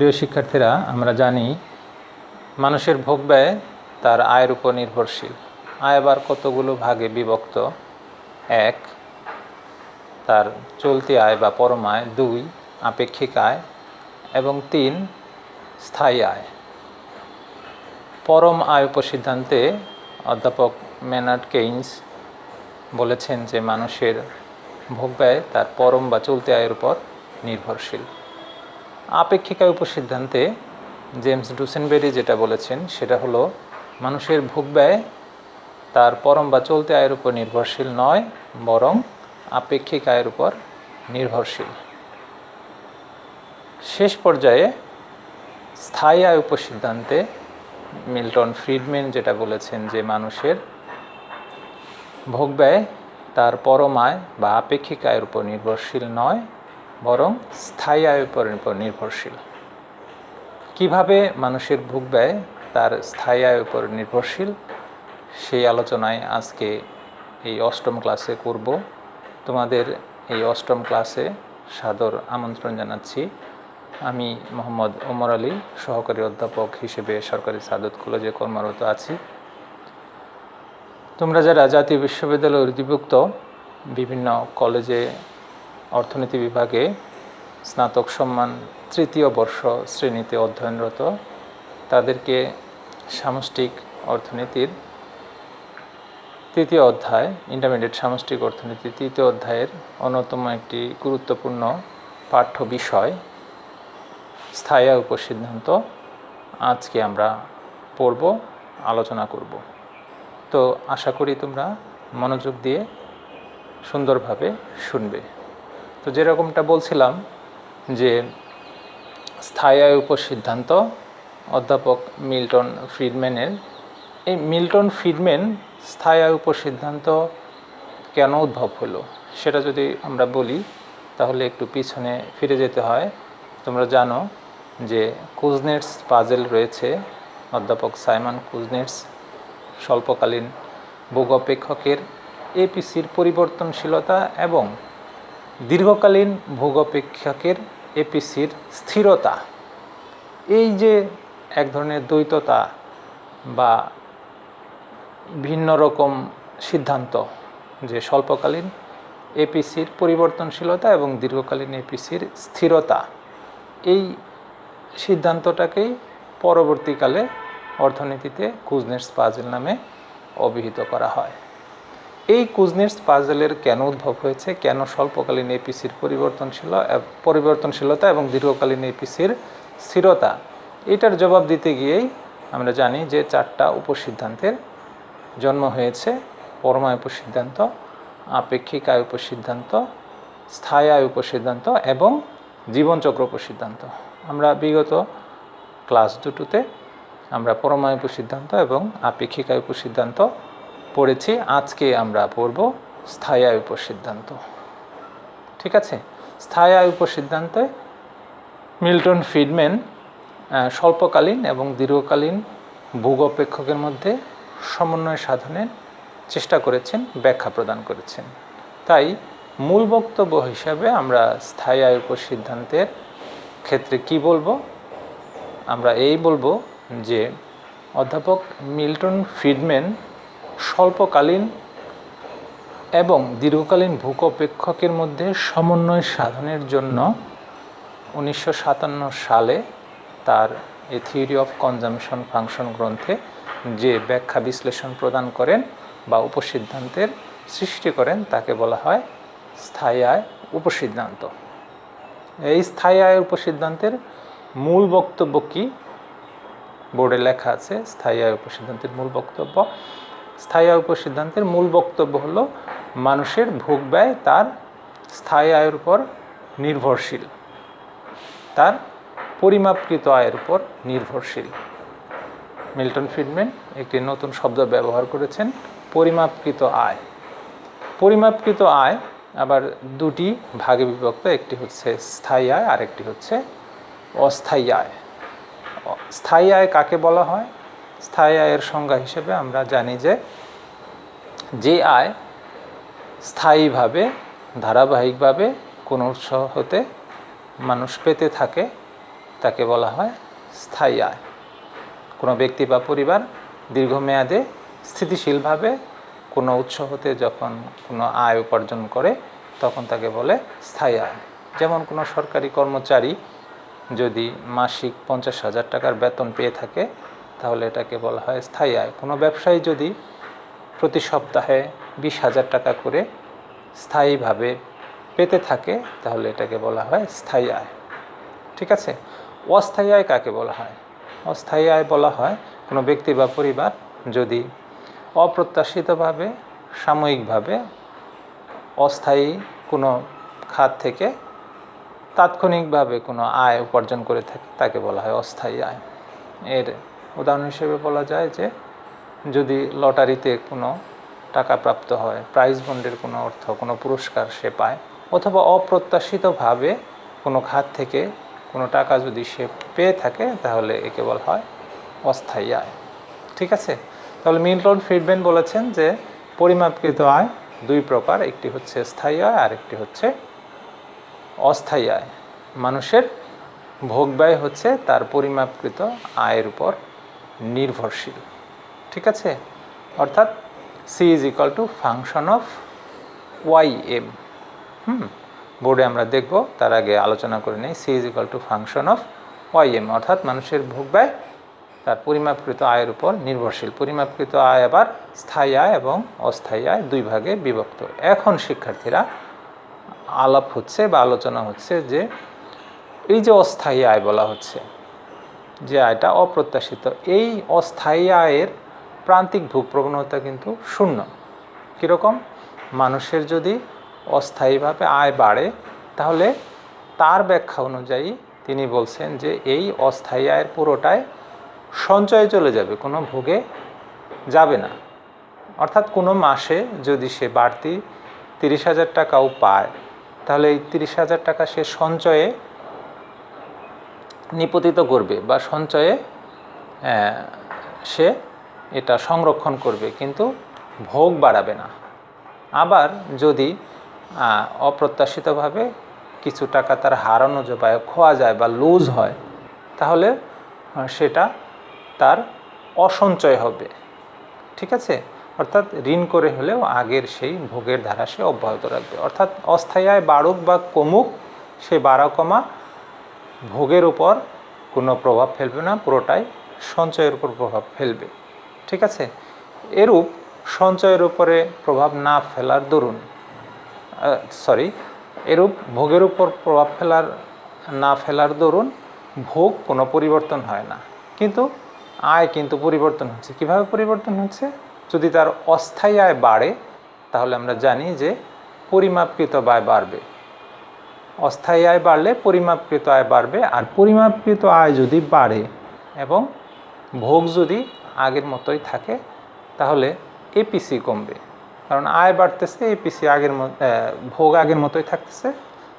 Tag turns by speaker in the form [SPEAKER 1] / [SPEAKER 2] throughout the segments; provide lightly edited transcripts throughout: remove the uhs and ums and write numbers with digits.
[SPEAKER 1] প্রিয় শিক্ষার্থীরা, আমরা জানি মানুষের ভোগ ব্যয় তার আয়ের উপর নির্ভরশীল। আয় আবার কতগুলো ভাগে বিভক্ত: 1 তার চলতি আয় বা পরম আয়, 2 আপেক্ষিক আয় এবং 3 স্থায়ী আয়। পরম আয় উপসিদ্ধান্তে অধ্যাপক ম্যানার্ড কেইন্স বলেছেন যে মানুষের ভোগ ব্যয় তার পরম বা চলতি আয়ের উপর নির্ভরশীল। আপেক্ষিক আয় উপসিদ্ধান্তে জেমস ডুসেনবেরি যেটা বলেছেন সেটা হলো মানুষের ভোগ ব্যয় তার পরম বা চলতি আয়ের উপর নির্ভরশীল নয়, বরং আপেক্ষিক আয়ের উপর নির্ভরশীল। শেষ পর্যায়ে স্থায়ী আয় উপসিদ্ধান্তে মিল্টন ফ্রিডম্যান যেটা বলেছেন যে মানুষের ভোগ ব্যয় তার পরম আয় বা আপেক্ষিক আয়ের উপর নির্ভরশীল নয়, বরং স্থায়ী আয়ের উপর নির্ভরশীল। কিভাবে মানুষের ভোগ ব্যয় তার স্থায়ী আয়ের উপর নির্ভরশীল, সেই আলোচনায় আজকে এই অষ্টম ক্লাসে করব। তোমাদের এই অষ্টম ক্লাসে সাদর আমন্ত্রণ জানাচ্ছি। আমি মোহাম্মদ ওমর আলী, সহকারী অধ্যাপক হিসেবে সরকারি সাদত কলেজে কর্মরত আছি। তোমরা যারা জাতীয় বিশ্ববিদ্যালয় অধিভুক্ত বিভিন্ন কলেজে অর্থনীতি বিভাগে স্নাতক সম্মান তৃতীয় বর্ষ শ্রেণীতে অধ্যয়নরত, তাদেরকে সামষ্টিক অর্থনীতির তৃতীয় অধ্যায়, ইন্টারমিডিয়েট সামষ্টিক অর্থনীতি তৃতীয় অধ্যায়ের অন্যতম একটি গুরুত্বপূর্ণ পাঠ্য বিষয় স্থায়ী আয় উপসিদ্ধান্ত আজকে আমরা পড়ব, আলোচনা করব। তো আশা করি তোমরা মনোযোগ দিয়ে সুন্দরভাবে শুনবে। তো যেরকমটা বলছিলাম যে স্থায়ী আয় উপসিদ্ধান্ত অধ্যাপক মিল্টন ফ্রিডম্যানের, এই মিল্টন ফ্রিডম্যান স্থায়ী আয় উপসিদ্ধান্ত কেন উদ্ভব হলো সেটা যদি আমরা বলি তাহলে একটু পিছনে ফিরে যেতে হয়। তোমরা জানো যে কুজনেটস পাজেল রয়েছে, অধ্যাপক সাইমন কুজনেটস স্বল্পকালীন ভোগ অপেক্ষকের এপিসির পরিবর্তনশীলতা এবং দীর্ঘকালীন ভোগ অপেক্ষকের এপিসির স্থিরতা, এই যে এক ধরনের দ্বৈততা বা ভিন্ন রকম সিদ্ধান্ত যে স্বল্পকালীন এপিসির পরিবর্তনশীলতা এবং দীর্ঘকালীন এপিসির স্থিরতা, এই সিদ্ধান্তটাকেই পরবর্তীকালে অর্থনীতিতে কুজনেটস পাজেল নামে অভিহিত করা হয়। এই কুজনেটস পাজেলের কেন উদ্ভব হয়েছে, কেন স্বল্পকালীন এপিসির পরিবর্তনশীলতা এবং দীর্ঘকালীন এপিসির স্থিরতা, এটার জবাব দিতে গিয়েই আমরা জানি যে 4টা উপসিদ্ধান্তের জন্ম হয়েছে: পরম আয় উপসিদ্ধান্ত, আপেক্ষিক আয় উপসিদ্ধান্ত, স্থায়ী আয় উপসিদ্ধান্ত এবং জীবনচক্র উপসিদ্ধান্ত। আমরা বিগত ক্লাস দুটোতে আমরা পরম আয় উপসিদ্ধান্ত এবং আপেক্ষিক আয় উপসিদ্ধান্ত পড়েছি। আজকে আমরা পড়ব স্থায়ী আয় উপসিদ্ধান্ত। ঠিক আছে? স্থায়ী আয় উপসিদ্ধান্তে মিল্টন ফ্রিডম্যান স্বল্পকালীন এবং দীর্ঘকালীন ভোগ অপেক্ষকের মধ্যে সমন্বয় সাধনের চেষ্টা করেছেন, ব্যাখ্যা প্রদান করেছেন। তাই মূল বক্তব্য হিসাবে আমরা স্থায়ী আয় উপসিদ্ধান্তের ক্ষেত্রে কি বলবো? আমরা এই বলবো যে অধ্যাপক মিল্টন ফ্রিডম্যান স্বল্পকালীন এবং দীর্ঘকালীন ভোগ অপেক্ষকের মধ্যে সমন্বয় সাধনের জন্য 1957 সালে তার এ থিওরি অফ কনজামশন ফাংশন গ্রন্থে যে ব্যাখ্যা বিশ্লেষণ প্রদান করেন বা উপসিদ্ধান্তের সৃষ্টি করেন তাকে বলা হয় স্থায়ী আয় উপসিদ্ধান্ত। এই স্থায়ী আয় উপসিদ্ধান্তের মূল বক্তব্য কি? বোর্ডে লেখা আছে স্থায়ী আয় উপসিদ্ধান্তের মূল বক্তব্য। স্থায়ী আয় উপসিদ্ধান্তের মূল বক্তব্য হলো মানুষের ভোগ ব্যয় তার স্থায়ী আয়ের উপর নির্ভরশীল, তার পরিমাপকৃত আয়ের উপর নির্ভরশীল। মিল্টন ফ্রিডম্যান একটি নতুন শব্দ ব্যবহার করেছেন, পরিমাপকৃত আয়। পরিমাপকৃত আয় আবার দুটি ভাগে বিভক্ত, একটি হচ্ছে স্থায়ী আয় আর একটি হচ্ছে অস্থায়ী আয়। স্থায়ী আয় কাকে বলা হয়? স্থায়ী আয়ের সংজ্ঞা হিসেবে আমরা জানি যে আয় স্থায়ীভাবে ধারাবাহিকভাবে কোনো উৎস হতে মানুষ পেতে থাকে তাকে বলা হয় স্থায়ী আয়। কোনো ব্যক্তি বা পরিবার দীর্ঘমেয়াদে স্থিতিশীলভাবে কোনো উৎস হতে যখন কোনো আয় উপার্জন করে তখন তাকে বলে স্থায়ী আয়। যেমন কোনো সরকারি কর্মচারী যদি মাসিক 50,000 টাকার বেতন পেয়ে থাকে তাহলে এটাকে বলা হয় স্থায়ী আয়। কোনো ব্যবসায়ী যদি প্রতি সপ্তাহে 20,000 টাকা করে স্থায়ীভাবে পেতে থাকে তাহলে এটাকে বলা হয় স্থায়ী আয়। ঠিক আছে। অস্থায়ী আয় কাকে বলা হয়? অস্থায়ী আয় বলা হয় কোনো ব্যক্তি বা পরিবার যদি অপ্রত্যাশিতভাবে সাময়িকভাবে অস্থায়ী কোনো খাত থেকে তাৎক্ষণিকভাবে কোনো আয় উপার্জন করে থাকে তাকে বলা হয় অস্থায়ী আয়। এর উদাহরণ হিসেবে বলা যায় যে যদি লটারিতে কোনো টাকা প্রাপ্ত হয়, প্রাইজ বন্ডের কোনো অর্থ, কোনো পুরস্কার সে পায়, অথবা অপ্রত্যাশিতভাবে কোনো খাত থেকে কোনো টাকা যদি সে পেয়ে থাকে তাহলে একে বলা হয় অস্থায়ী আয়। ঠিক আছে। তাহলে মিল্টন ফ্রিডম্যান বলেছেন যে পরিমাপকৃত আয় দুই প্রকার, একটি হচ্ছে স্থায়ী আয় আর একটি হচ্ছে অস্থায়ী আয়। মানুষের ভোগ ব্যয় হচ্ছে তার পরিমাপকৃত আয়ের উপর নির্ভরশীল। ঠিক আছে। অর্থাৎ C is equal to function of Y M. বোর্ডে আমরা দেখব, তার আগে আলোচনা করে নেই। C is equal to function of Y M, অর্থাৎ মানুষের ভোগ ব্যয় তার পরিমাপকৃত আয়ের উপর নির্ভরশীল। পরিমাপকৃত আয় আবার স্থায়ী আয় এবং অস্থায়ী আয় দুই ভাগে বিভক্ত। এখন শিক্ষার্থীরা আলাপ হচ্ছে বা আলোচনা হচ্ছে যে এই যে অস্থায়ী আয় বলা হচ্ছে, যে আয়টা অপ্রত্যাশিত, এই অস্থায়ী আয়ের প্রান্তিক ভোগ প্রবণতা কিন্তু শূন্য। কীরকম? মানুষের যদি অস্থায়ীভাবে আয় বাড়ে তাহলে তার ব্যাখ্যা অনুযায়ী তিনি বলছেন যে এই অস্থায়ী আয়ের পুরোটাই সঞ্চয়ে চলে যাবে, কোনো ভোগে যাবে না। অর্থাৎ কোনো মাসে যদি সে বাড়তি 30,000 টাকাও পায় তাহলে এই 30,000 টাকা সে সঞ্চয়ে নিপতিত করবে বা সঞ্চয়ে সে এটা সংরক্ষণ করবে, কিন্তু ভোগ বাড়াবে না। আবার যদি অপ্রত্যাশিতভাবে কিছু টাকা তার হারানো যায় বা খোয়া যায় বা লুজ হয় তাহলে সেটা তার অসঞ্চয় হবে। ঠিক আছে। অর্থাৎ ঋণ করে হলেও আগের সেই ভোগের ধারা সে অব্যাহত রাখবে। অর্থাৎ অস্থায়ী আয় বাড়ুক বা কমুক, সে বাড়া কমা ভোগের উপর কোনো প্রভাব ফেলবে না, পুরোটাই সঞ্চয়ের উপর প্রভাব ফেলবে। ঠিক আছে। এরূপ সঞ্চয়ের উপরে প্রভাব না ফেলার দরুন এরূপ ভোগের উপর প্রভাব না ফেলার দরুন ভোগ কোনো পরিবর্তন হয় না, কিন্তু আয় কিন্তু পরিবর্তন হচ্ছে। কিভাবে পরিবর্তন হচ্ছে? যদি তার অস্থায়ী আয় বাড়ে তাহলে আমরা জানি যে পরিমাপকৃত আয় বাড়বে। অস্থায়ী আয় বাড়লে পরিমাপকৃত আয় বাড়বে, আর পরিমাপকৃত আয় যদি বাড়ে এবং ভোগ যদি আগের মতোই থাকে তাহলে এপিসি কমবে। কারণ আয় বাড়তেছে, এপিসি ভোগ আগের মতোই থাকতেছে,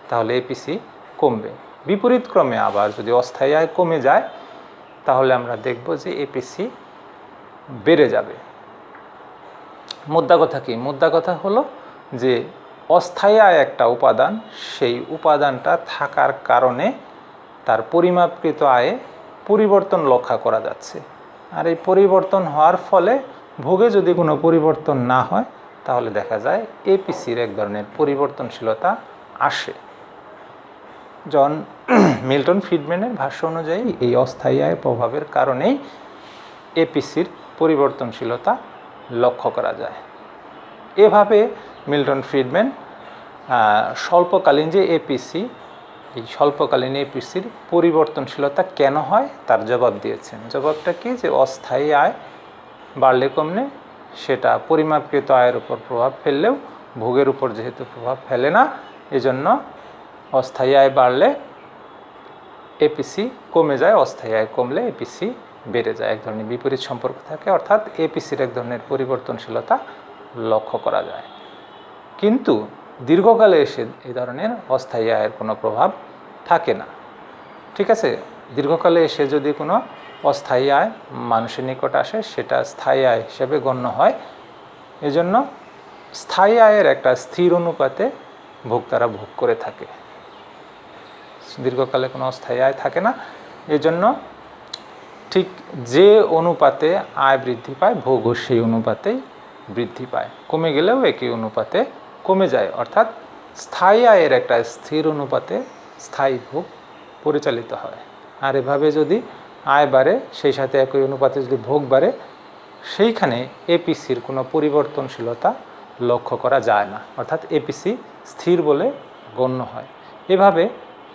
[SPEAKER 1] তাহলে এপিসি কমবে। বিপরীত ক্রমে আবার যদি অস্থায়ী আয় কমে যায় তাহলে আমরা দেখব যে এপিসি বেড়ে যাবে। মুদ্রা কথা কি? মুদ্রা কথা হলো যে অস্থায়ী আয় একটা উপাদান, সেই উপাদানটা থাকার কারণে তার পরিমাপকৃত আয়ে পরিবর্তন লক্ষ্য করা যাচ্ছে। আর এই পরিবর্তন হওয়ার ফলে ভোগে যদি কোনো পরিবর্তন না হয় তাহলে দেখা যায় এপিসির এক ধরনের পরিবর্তনশীলতা আসে। জন মিল্টন ফ্রিডম্যানের ভাষ্য অনুযায়ী এই অস্থায়ী আয়ের প্রভাবের কারণেই এপিসির পরিবর্তনশীলতা লক্ষ্য করা যায়। এভাবে মিল্টন ফ্রিডম্যান স্বল্পকালীন যে এপিসি, এই স্বল্পকালীন এপিসির পরিবর্তনশীলতা কেন হয় তার জবাব দিয়েছেন। জবাবটা কি? যে অস্থায়ী আয় বাড়লে কমলে সেটা পরিমাপকৃত আয়ের উপর প্রভাব ফেললেও ভোগের উপর যেহেতু প্রভাব ফেলে না, এজন্য অস্থায়ী আয় বাড়লে এপিসি কমে যায়, অস্থায়ী আয় কমলে এপিসি বেড়ে যায়। এক ধরনের বিপরীত সম্পর্ক থাকে, অর্থাৎ এপিসির এক ধরনের পরিবর্তনশীলতা লক্ষ্য করা যায়। কিন্তু দীর্ঘকালে এসে এই ধরনের অস্থায়ী আয়ের কোনো প্রভাব থাকে না। ঠিক আছে। দীর্ঘকালে এসে যদি কোনো অস্থায়ী আয় মানুষের নিকট আসে সেটা স্থায়ী আয় হিসেবে গণ্য হয়। এজন্য স্থায়ী আয়ের একটা স্থির অনুপাতে ভোক্তারা ভোগ করে থাকে। দীর্ঘকালে কোনো অস্থায়ী আয় থাকে না, এজন্য ঠিক যে অনুপাতে আয় বৃদ্ধি পায় ভোগও সেই অনুপাতেই বৃদ্ধি পায়, কমে গেলেও একই অনুপাতে কমে যায়। অর্থাৎ স্থায়ী আয়ের একটা স্থির অনুপাতে স্থায়ী ভোগ পরিচালিত হয়। আর এভাবে যদি আয় বাড়ে সেই সাথে একই অনুপাতে যদি ভোগ বাড়ে, সেইখানে এপিসির কোনো পরিবর্তনশীলতা লক্ষ্য করা যায় না, অর্থাৎ এপিসি স্থির বলে গণ্য হয়। এভাবে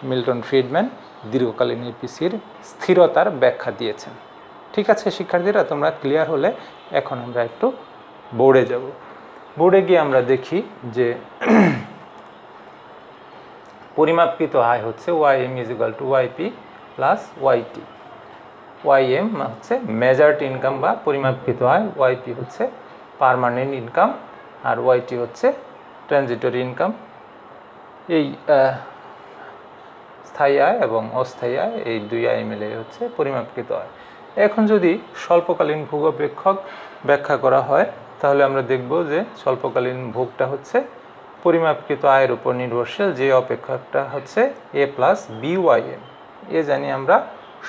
[SPEAKER 1] মিল্টন ফ্রিডম্যান দীর্ঘকালীন এপিসির স্থিরতার ব্যাখ্যা দিয়েছেন। ঠিক আছে শিক্ষার্থীরা, তোমরা ক্লিয়ার হলে এখন আমরা একটু বোর্ডে যাব। বোর্ডে গিয়ে আমরা দেখি যে পরিমাপকৃত আয় হচ্ছে Y M is equal to Y P plus Y T. Y M হচ্ছে মেজার্ড ইনকাম বা পরিমাপকৃত আয়, ওয়াইপি হচ্ছে পার্মানেন্ট ইনকাম, আর ওয়াইটি হচ্ছে ট্রানজিটরি ইনকাম। এই স্থায়ী আয় এবং অস্থায়ী আয়, এই দুই আয় মিলে হচ্ছে পরিমাপকৃত আয়। এখন যদি স্বল্পকালীন ভোগ অপেক্ষক ব্যাখ্যা করা হয়, তাহলে আমরা দেখব যে স্বল্পকালীন ভোগটা হচ্ছে পরিমাপকৃত আয়ের উপর নির্ভরশীল, যে অপেক্ষকটা হচ্ছে এ প্লাস বিওয়াইএম। এ জানি আমরা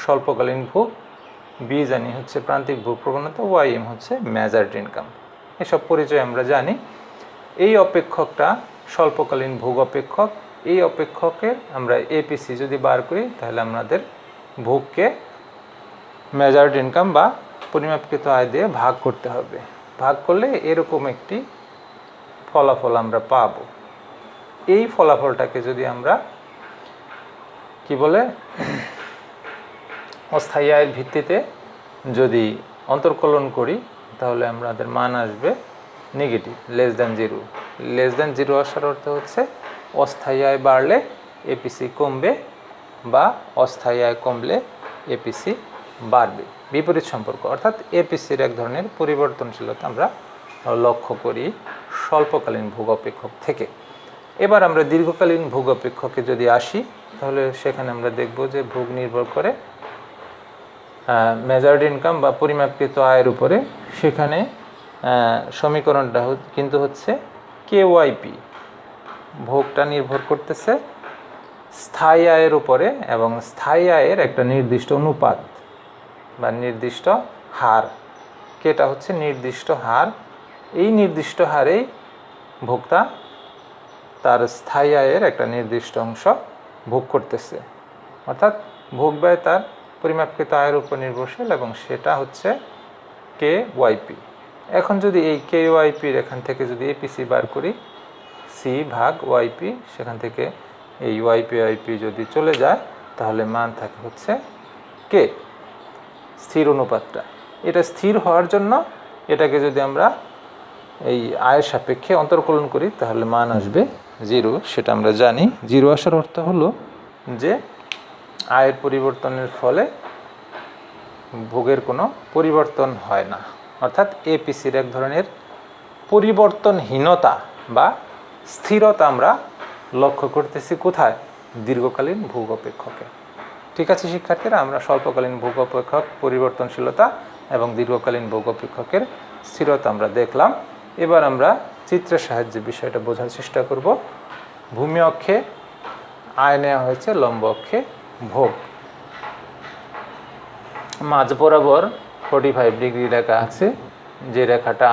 [SPEAKER 1] স্বল্পকালীন ভোগ, বি জানি হচ্ছে প্রান্তিক ভোগ প্রবণতা, ওয়াইএম হচ্ছে মেজার্ড ইনকাম। এসব পরিচয় আমরা জানি। এই অপেক্ষকটা স্বল্পকালীন ভোগ অপেক্ষক। এই অপেক্ষকের আমরা এপিসি যদি বার করি, তাহলে আমাদের ভোগকে মেজার্ড ইনকাম বা পরিমাপকৃত আয় দিয়ে ভাগ করতে হবে। ভাগ করলে এরকম একটি ফলাফল আমরা পাব। এই ফলাফলটাকে যদি আমরা কি বলে অস্থায়ী আয়ের ভিত্তিতে যদি অন্তর্কলন করি, তাহলে আমাদের মান আসবে negative, less than zero. Less than zero আসার অর্থ হচ্ছে অস্থায়ী আয় বাড়লে এপিসি কমবে বা অস্থায়ী আয় কমলে এপিসি বাড়বে, বিপরীত সম্পর্ক। অর্থাৎ এপিসির এক ধরনের পরিবর্তনশীলতা আমরা লক্ষ্য করি স্বল্পকালীন ভোগ অপেক্ষক থেকে। এবার আমরা দীর্ঘকালীন ভোগ অপেক্ষকে যদি আসি, তাহলে সেখানে আমরা দেখব যে ভোগ নির্ভর করে মেজার্ড ইনকাম বা পরিমাপকৃত আয়ের উপরে। সেখানে সমীকরণটা কিন্তু হচ্ছে কেওয়াইপি। ভোগটা নির্ভর করতেছে স্থায়ী আয়ের উপরে এবং স্থায়ী আয়ের একটা নির্দিষ্ট অনুপাত বা নির্দিষ্ট হার। কেটা হচ্ছে নির্দিষ্ট হার। এই নির্দিষ্ট হারেই ভোক্তা তার স্থায়ী আয়ের একটা নির্দিষ্ট অংশ ভোগ করতেছে। অর্থাৎ ভোগ ব্যয় তার পরিমাপকৃত আয়ের উপর নির্ভরশীল এবং সেটা হচ্ছে কে ওয়াইপি। এখন যদি এই কে ওয়াইপির এখান থেকে যদি এপিসি বার করি, সি ভাগ ওয়াইপি, সেখান থেকে এই ওয়াইপি যদি চলে যায়, তাহলে মান থাকে হচ্ছে কে, স্থির অনুপাতটা। এটা স্থির হওয়ার জন্য এটাকে যদি আমরা এই আয়ের সাপেক্ষে অন্তর্কলন করি, তাহলে মান আসবে জিরো। সেটা আমরা জানি। জিরো আসার অর্থ হলো যে আয়ের পরিবর্তনের ফলে ভোগের কোনো পরিবর্তন হয় না। অর্থাৎ এপিসির এক ধরনের পরিবর্তনহীনতা বা স্থিরতা আমরা লক্ষ্য করতেছি কোথায়? দীর্ঘকালীন ভোগ অপেক্ষকে। ঠিক আছে শিক্ষার্থীরা, আমরা স্বল্পকালীন ভোগ অপেক্ষক পরিবর্তনশীলতা এবং দীর্ঘকালীন ভোগ অপেক্ষকের স্থিরতা আমরা দেখলাম। এবার আমরা চিত্রের সাহায্যে বিষয়টা বোঝার চেষ্টা করব। ভূমি অক্ষে আয় নেওয়া হয়েছে, লম্ব অক্ষে ভোগ। মাঝ বরাবর 45 ডিগ্রি রেখা আছে, যে রেখাটা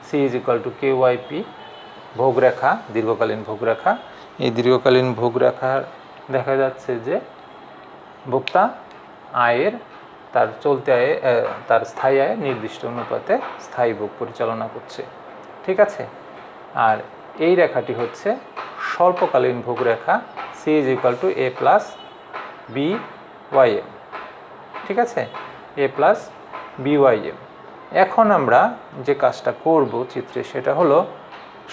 [SPEAKER 1] C is equal to K YP, ভোগ রেখা, দীর্ঘকালীন ভোগ রেখা। এই দীর্ঘকালীন ভোগ রেখার দেখা যাচ্ছে যে ভোক্তা আয়ের তার চলতি আয়ে তার স্থায়ী আয়ে নির্দিষ্ট অনুপাতে স্থায়ী ভোগ পরিচালনা করছে। ঠিক আছে। আর এই রেখাটি হচ্ছে স্বল্পকালীন ভোগ রেখা, c is equal to a plus b Y M. ঠিক আছে, এ প্লাস বি ওয়াইএম। এখন আমরা যে কাজটা করব চিত্রে, সেটা হলো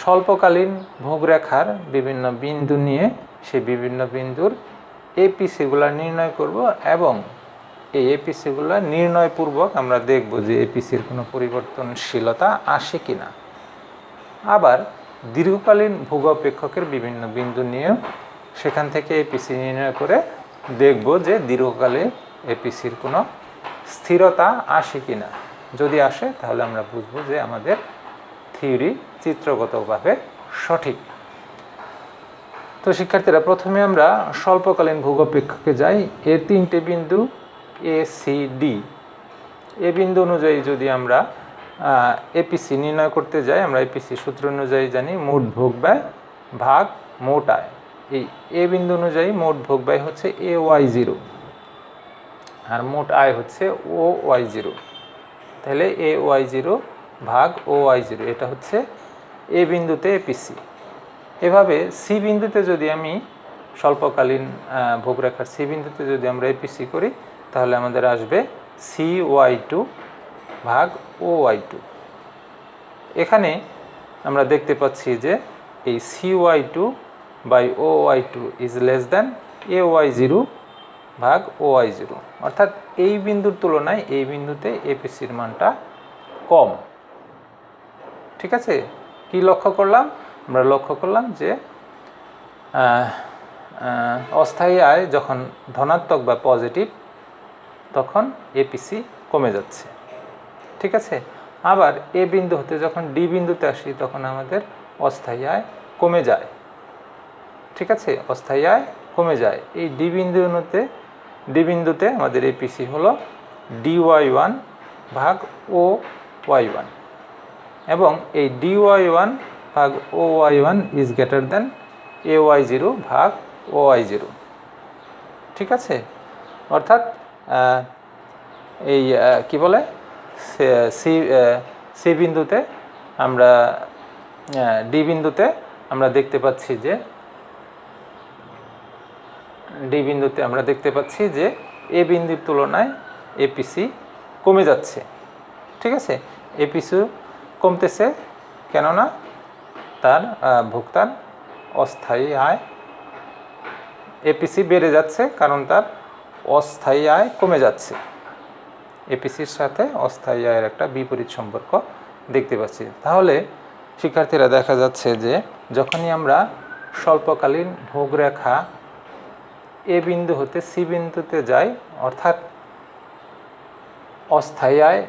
[SPEAKER 1] স্বল্পকালীন ভোগরেখার বিভিন্ন বিন্দু নিয়ে সেই বিভিন্ন বিন্দুর এপিসিগুলো নির্ণয় করব এবং এই এপিসিগুলো নির্ণয়পূর্বক আমরা দেখব যে এপিসির কোনো পরিবর্তনশীলতা আসে কিনা। আবার দীর্ঘকালীন ভোগ অপেক্ষকের বিভিন্ন বিন্দু নিয়েও সেখান থেকে এপিসি নির্ণয় করে দেখব যে দীর্ঘকালে এপিসির কোনো স্থিরতা আসে কিনা। যদি আসে, তাহলে আমরা বুঝব যে আমাদের থিওরি চিত্রগতভাবে সঠিক। তো শিক্ষার্থীরা, প্রথমে আমরা স্বল্পকালীন ভোগ অপেক্ষকে যাই। এর 3টে বিন্দু এ সি ডি, এ বিন্দু অনুযায়ী যদি আমরা এপিসি নির্ণয় করতে যাই, আমরা এপিসি সূত্র অনুযায়ী জানি মোট ভোগ ব্যয় ভাগ মোট আয়। এই এ বিন্দু অনুযায়ী মোট ভোগ ব্যয় হচ্ছে AY0 আর মোট আয় হচ্ছে OY0। তাহলে AY0 ভাগ OY0 এটা হচ্ছে এ বিন্দুতে এপিসি। এভাবে সি বিন্দুতে যদি আমি স্বল্পকালীন ভোগরেখার সি বিন্দুতে যদি আমরা এপিসি করি, তাহলে আমাদের আসবে CY2 ভাগ OY2। এখানে আমরা দেখতে পাচ্ছি যে এই CY2 by OY2 is less than AY0 ভাগ OY0, অর্থাৎ এই বিন্দুর তুলনায় এই বিন্দুতে এপিসির মানটা কম। ঠিক আছে, কি লক্ষ্য করলাম? আমরা লক্ষ্য করলাম যে অস্থায়ী আয় যখন ধনাত্মক বা পজিটিভ তখন এপিসি কমে যাচ্ছে। ঠিক আছে, আবার এ বিন্দু হতে যখন ডি বিন্দুতে আসি তখন আমাদের অস্থায়ী আয় কমে যায়। ঠিক আছে, অস্থায়ী আয় কমে যায়। এই ডি বিন্দুতে আমাদের এপিসি হলো DY1 ভাগ OY1 এবং এই DY1 ভাগ OY1 is greater than AY0 ভাগ OY0। ঠিক আছে, অর্থাৎ এই কি বলে সি বিন্দুতে আমরা ডি বিন্দুতে আমরা দেখতে পাচ্ছি যে এ বিন্দুর তুলনায় এপিসি কমে যাচ্ছে। ঠিক আছে, এপিসি কমতেছে কেননা তার ভোক্তার অস্থায়ী আয়, এপিসি বেড়ে যাচ্ছে কারণ তার অস্থায়ী আয় কমে যাচ্ছে। এপিসির সাথে অস্থায়ী আয়ের একটা বিপরীত সম্পর্ক দেখতে পাচ্ছি। তাহলে শিক্ষার্থীরা দেখা যাচ্ছে যে যখনই আমরা স্বল্পকালীন ভোগরেখা এ বিন্দু হতে সি বিন্দুতে যাই, অর্থাৎ অস্থায়ী আয়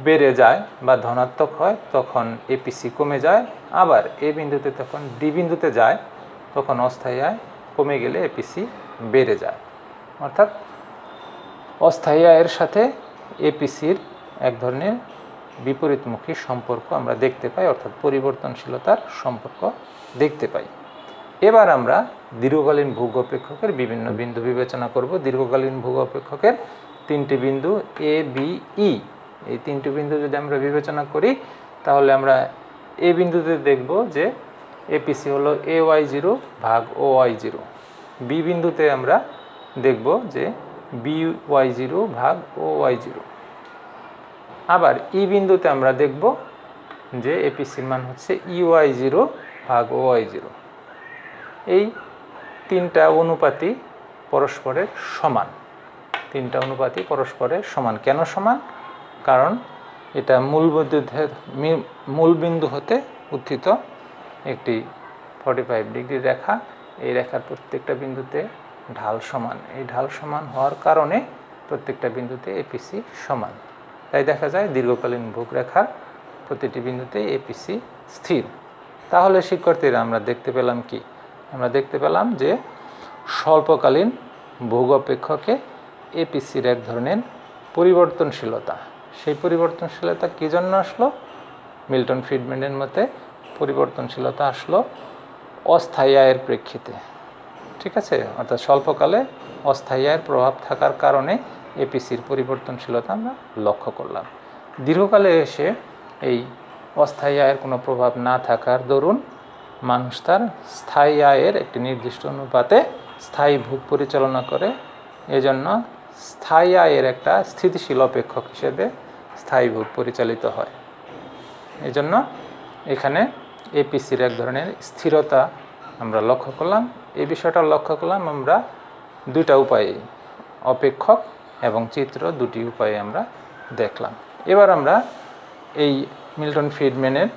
[SPEAKER 1] বেড়ে যায় বা ধনাত্মক হয়, তখন এপিসি কমে যায়। আবার এ বিন্দুতে তখন ডি বিন্দুতে যায় তখন অস্থায়ী আয় কমে গেলে এপিসি বেড়ে যায়। অর্থাৎ অস্থায়ী আয়ের সাথে এপিসির এক ধরনের বিপরীতমুখী সম্পর্ক আমরা দেখতে পাই, অর্থাৎ পরিবর্তনশীলতার সম্পর্ক দেখতে পাই। এবার আমরা দীর্ঘকালীন ভোগ অপেক্ষকের বিভিন্ন বিন্দু বিবেচনা করব। দীর্ঘকালীন ভোগ অপেক্ষকের তিনটি বিন্দু এ বি ই, এই তিনটি বিন্দু যদি আমরা বিবেচনা করি তাহলে আমরা এ বিন্দুতে দেখব যে এপিসি হলো AY0 ভাগ OY0। বি বিন্দুতে আমরা দেখব যে BY0 ভাগ OY0। আবার ই বিন্দুতে আমরা দেখব যে এপিসির মান হচ্ছে EY0 ভাগ OY0। এই তিনটা অনুপাতই পরস্পরের সমান। কেন সমান? কারণ এটা মূল বিন্দু হতে উত্থিত একটি 45 ডিগ্রি রেখা। এই রেখার প্রত্যেকটা বিন্দুতে ঢাল সমান। এই ঢাল সমান হওয়ার কারণে প্রত্যেকটা বিন্দুতে এপিসি সমান। তাই দেখা যায় দীর্ঘকালীন ভোগরেখার প্রতিটি বিন্দুতে এপিসি স্থির। তাহলে শিক্ষার্থীরা আমরা দেখতে পেলাম কি? আমরা দেখতে পেলাম যে স্বল্পকালীন ভোগ অপেক্ষকে এপিসির এক ধরনের পরিবর্তনশীলতা। সেই পরিবর্তনশীলতা কী জন্য আসলো? মিল্টন ফ্রিডম্যানের মতে পরিবর্তনশীলতা আসলো অস্থায়ী আয়ের প্রেক্ষিতে। ঠিক আছে, অর্থাৎ স্বল্পকালে অস্থায়ী আয়ের প্রভাব থাকার কারণে এপিসির পরিবর্তনশীলতা আমরা লক্ষ্য করলাম। দীর্ঘকালে এসে এই অস্থায়ী আয়ের কোনো প্রভাব না থাকার দরুন মানুষ তার স্থায়ী আয়ের একটি নির্দিষ্ট অনুপাতে স্থায়ী ভোগ পরিচালনা করে। এজন্য স্থায়ী আয়ের একটা স্থিতিশীল অপেক্ষক হিসেবে স্থায়ী ভোগ পরিচালিত হয়। এজন্য এখানে এপিসির এক ধরনের স্থিরতা আমরা লক্ষ্য করলাম। এই বিষয়টা লক্ষ্য করলাম আমরা দুইটা উপায়ে, অপেক্ষক এবং চিত্র, দুটি উপায়ে আমরা দেখলাম। এবার আমরা এই মিল্টন ফ্রিডম্যানের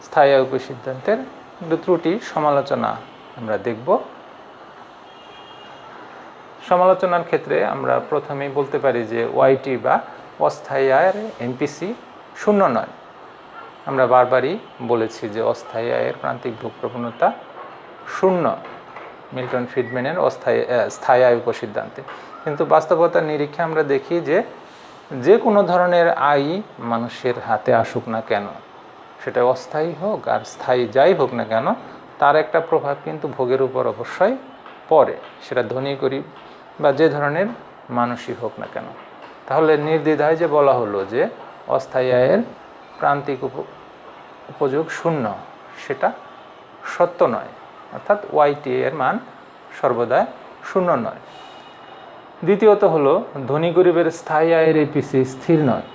[SPEAKER 1] স্থায়ী আয় উপসিদ্ধান্তের ত্রুটি সমালোচনা আমরা দেখব। সমালোচনার ক্ষেত্রে আমরা প্রথমেই বলতে পারি যে ওয়াইটি বা অস্থায়ী আয়ের এমপিসি শূন্য নয়। আমরা বারবারই বলেছি যে অস্থায়ী আয়ের প্রান্তিক ভোগ প্রবণতা শূন্য মিল্টন ফ্রিডম্যানের স্থায়ী আয় উপসিদ্ধান্তে। কিন্তু বাস্তবতার নিরীক্ষে আমরা দেখি যে যে কোনো ধরনের আয় মানুষের হাতে আসুক না কেন, সেটা অস্থায়ী হোক আর স্থায়ী যাই হোক না কেন, তার একটা প্রভাব কিন্তু ভোগের উপর অবশ্যই পড়ে, সেটা ধনী গরিব বা যে ধরনের মানুষই হোক না কেন। তাহলে নির্দ্বিধায় যে বলা হলো যে অস্থায়ী আয়ের প্রান্তিক উপযোগ শূন্য, সেটা সত্য নয়, অর্থাৎ ওয়াইটি এর মান সর্বদা শূন্য নয়। দ্বিতীয়ত হলো ধনী গরিবের স্থায়ী আয়ের এপিসি স্থির নয়।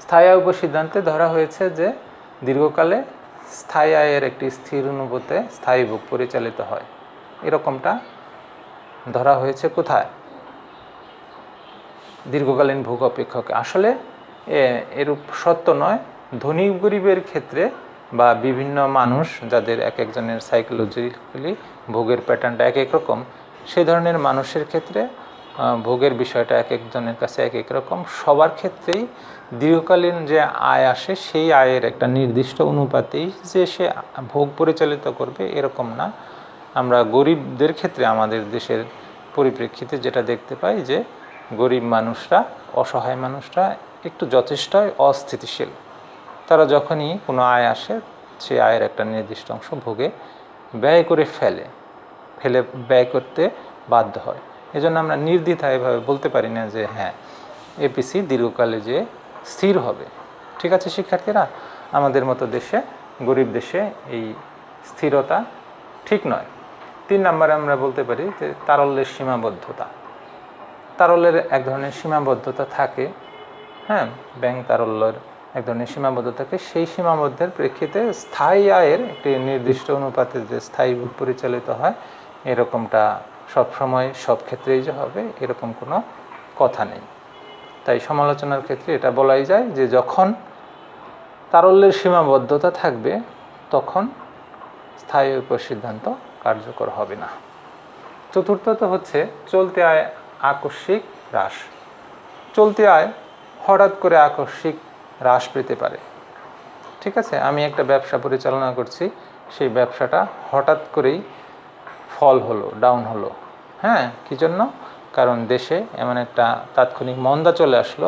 [SPEAKER 1] স্থায়ী আয় উপসিদ্ধান্তে ধরা হয়েছে যে দীর্ঘকালে স্থায়ী আয়ের একটি স্থির অনুপাতে স্থায়ী ভোগ পরিচালিত হয়, এরকমটা ধরা হয়েছে কোথায়? দীর্ঘকালীন ভোগ অপেক্ষকে। আসলে এরূপ সত্য নয়। ধনী গরিবের ক্ষেত্রে বা বিভিন্ন মানুষ যাদের এক একজনের সাইকোলজিক্যালি ভোগের প্যাটার্নটা এক এক রকম, সেই ধরনের মানুষের ক্ষেত্রে ভোগের বিষয়টা এক একজনের কাছে এক এক রকম। সবার ক্ষেত্রেই দীর্ঘকালীন যে আয় আসে সেই আয়ের একটা নির্দিষ্ট অনুপাতেই যে সে ভোগ পরিচালিত করবে এরকম না। আমরা গরিবদের ক্ষেত্রে আমাদের দেশের পরিপ্রেক্ষিতে যেটা দেখতে পাই যে গরিব মানুষরা, অসহায় মানুষরা একটু যথেষ্টই অস্থিতিশীল। তারা যখনই কোনো আয় আসে সেই আয়ের একটা নির্দিষ্ট অংশ ভোগে ব্যয় করে ফেলে ব্যয় করতে বাধ্য হয়। এজন্য আমরা নির্দ্বিধায়ভাবে বলতে পারি না যে হ্যাঁ এপিসি দীর্ঘকালে যে স্থির হবে। ঠিক আছে শিক্ষার্থীরা, আমাদের মতো দেশে, গরিব দেশে এই স্থিরতা ঠিক নয়। 3 নম্বরে আমরা বলতে পারি যে তারল্যের সীমাবদ্ধতা। তারল্যের এক ধরনের সীমাবদ্ধতা থাকে, হ্যাঁ, ব্যাংক তারল্যের এক ধরনের সীমাবদ্ধতা থাকে। সেই সীমাবদ্ধের প্রেক্ষিতে স্থায়ী আয়ের একটি নির্দিষ্ট অনুপাতে যে স্থায়ী ভোগ পরিচালিত হয়, এরকমটা সবসময় সব ক্ষেত্রেই যে হবে এরকম কোনো কথা নেই। তাই সমালোচনার ক্ষেত্রে এটা বলাই যায় যে যখন তারল্যের সীমাবদ্ধতা থাকবে তখন স্থায়ী উপসিদ্ধান্ত কার্যকর হবে না। চতুর্থত হচ্ছে চলতি আয় আকস্মিক হ্রাস। চলতি আয় হঠাৎ করে আকস্মিক হ্রাস পেতে পারে। ঠিক আছে, আমি একটা ব্যবসা পরিচালনা করছি, সেই ব্যবসাটা হঠাৎ করেই ফল হলো, ডাউন হলো। হ্যাঁ, কী জন্য? কারণ দেশে এমন একটা তাৎক্ষণিক মন্দা চলে আসলো,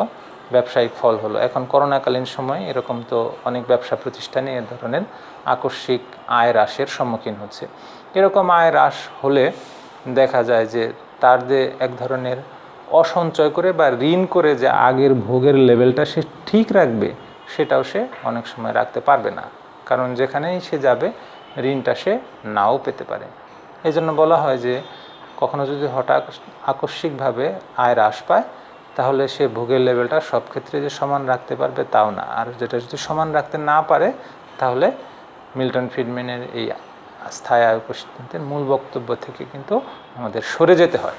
[SPEAKER 1] ব্যবসায়িক ফল হলো। এখন করোনাকালীন সময় এরকম তো অনেক ব্যবসা প্রতিষ্ঠানে এ ধরনের আকস্মিক আয় হ্রাসের সম্মুখীন হচ্ছে। এরকম আয় হ্রাস হলে দেখা যায় যে তার যে এক ধরনের অসঞ্চয় করে বা ঋণ করে যে আগের ভোগের লেভেলটা সে ঠিক রাখবে, সেটাও সে অনেক সময় রাখতে পারবে না। কারণ যেখানেই সে যাবে ঋণটা সে নাও পেতে পারে। এই জন্য বলা হয় যে কখনো যদি হঠাৎ আকস্মিকভাবে আয় হ্রাস পায় তাহলে সে ভোগের লেভেলটা সব ক্ষেত্রে যে সমান রাখতে পারবে তাও না। আর যেটা যদি সমান রাখতে না পারে তাহলে মিল্টন ফ্রিডম্যানের এই স্থায়ী আয় উপসিদ্ধান্তের মূল বক্তব্য থেকে কিন্তু আমাদের সরে যেতে হয়।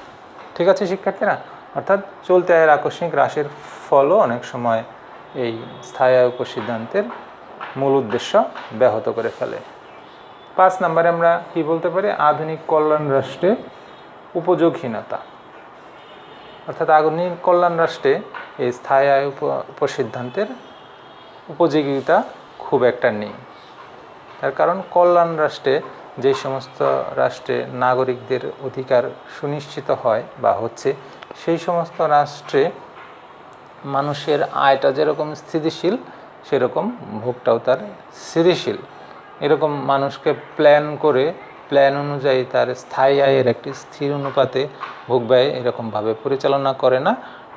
[SPEAKER 1] ঠিক আছে শিক্ষার্থীরা, অর্থাৎ চলতি আয়ের আকস্মিক হ্রাসের ফলও অনেক সময় এই স্থায়ী আয় উপসিদ্ধান্তের মূল উদ্দেশ্য ব্যাহত করে ফেলে। 5 নম্বরে আমরা কি বলতে পারি? আধুনিক কল্যাণ রাষ্ট্রে উপযোগহীনতা। অর্থাৎ আধুনিক কল্যাণ রাষ্ট্রে এই স্থায়ী আয় উপসিদ্ধান্তের উপযোগিতা খুব একটা নেই। তার কারণ কল্যাণ রাষ্ট্রে যে সমস্ত রাষ্ট্রে নাগরিকদের অধিকার সুনিশ্চিত হয় বা হচ্ছে, সেই সমস্ত রাষ্ট্রে মানুষের আয়টা যেরকম স্থিতিশীল সেরকম ভোগটাও তার স্থিতিশীল। এরকম মানুষকে প্ল্যান অনুযায়ী তার স্থায়ী আয়ের একটি স্থির অনুপাতে ভোগ ব্যয় এরকমভাবে পরিচালনা করে না।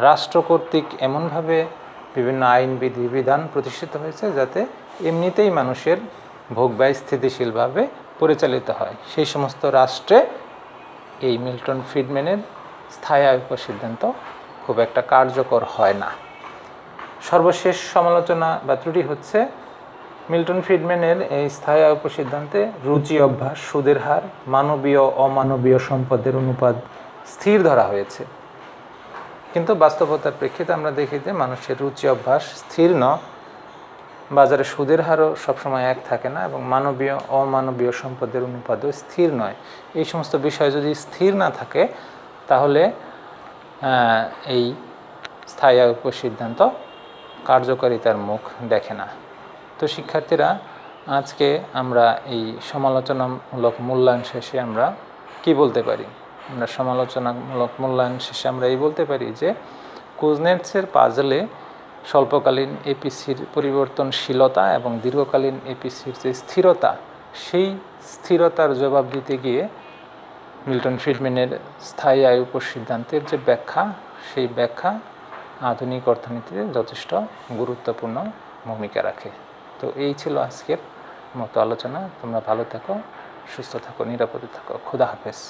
[SPEAKER 1] রাষ্ট্র কর্তৃক এমনভাবে বিভিন্ন আইন বিধিবিধান প্রতিষ্ঠিত হয়েছে যাতে এমনিতেই মানুষের ভোগ ব্যয় স্থিতিশীলভাবে পরিচালিত হয়। সেই সমস্ত রাষ্ট্রে এই মিল্টন ফ্রিডম্যানের স্থায়ী আয় উপসিদ্ধান্ত খুব একটা কার্যকর হয় না। সর্বশেষ সমালোচনা বা ত্রুটি হচ্ছে মিল্টন ফ্রিডম্যানের এই স্থায়ী আয় উপসিদ্ধান্তে রুচি অভ্যাস, সুদের হার, মানবীয় অমানবীয় সম্পদের অনুপাত স্থির ধরা হয়েছে। কিন্তু বাস্তবতার প্রেক্ষিতে আমরা দেখি যে মানুষের রুচি অভ্যাস স্থির নয়, বাজারে সুদের হারও সবসময় এক থাকে না, এবং মানবীয় অমানবীয় সম্পদের অনুপাতও স্থির নয়। এই সমস্ত বিষয় যদি স্থির না থাকে তাহলে এই স্থায়ী আয় উপসিদ্ধান্ত কার্যকারিতার মুখ দেখে না। তো শিক্ষার্থীরা, আজকে আমরা এই সমালোচনামূলক মূল্যায়ন শেষে আমরা কি বলতে পারি? আমরা সমালোচনামূলক মূল্যায়ন শেষে আমরা এই বলতে পারি যে কুজনেটসের পাজলে স্বল্পকালীন এপিসির পরিবর্তনশীলতা এবং দীর্ঘকালীন এপিসির যে স্থিরতা, সেই স্থিরতার জবাব দিতে গিয়ে মিল্টন ফ্রিডম্যানের স্থায়ী আয় উপর সিদ্ধান্তের যে ব্যাখ্যা, সেই ব্যাখ্যা আধুনিক অর্থনীতিতে যথেষ্ট গুরুত্বপূর্ণ ভূমিকা রাখে। তো এই ছিল আজকের মতো আলোচনা। তোমরা ভালো থাকো, সুস্থ থাকো, নিরাপদে থাকো। খোদা হাফেজ।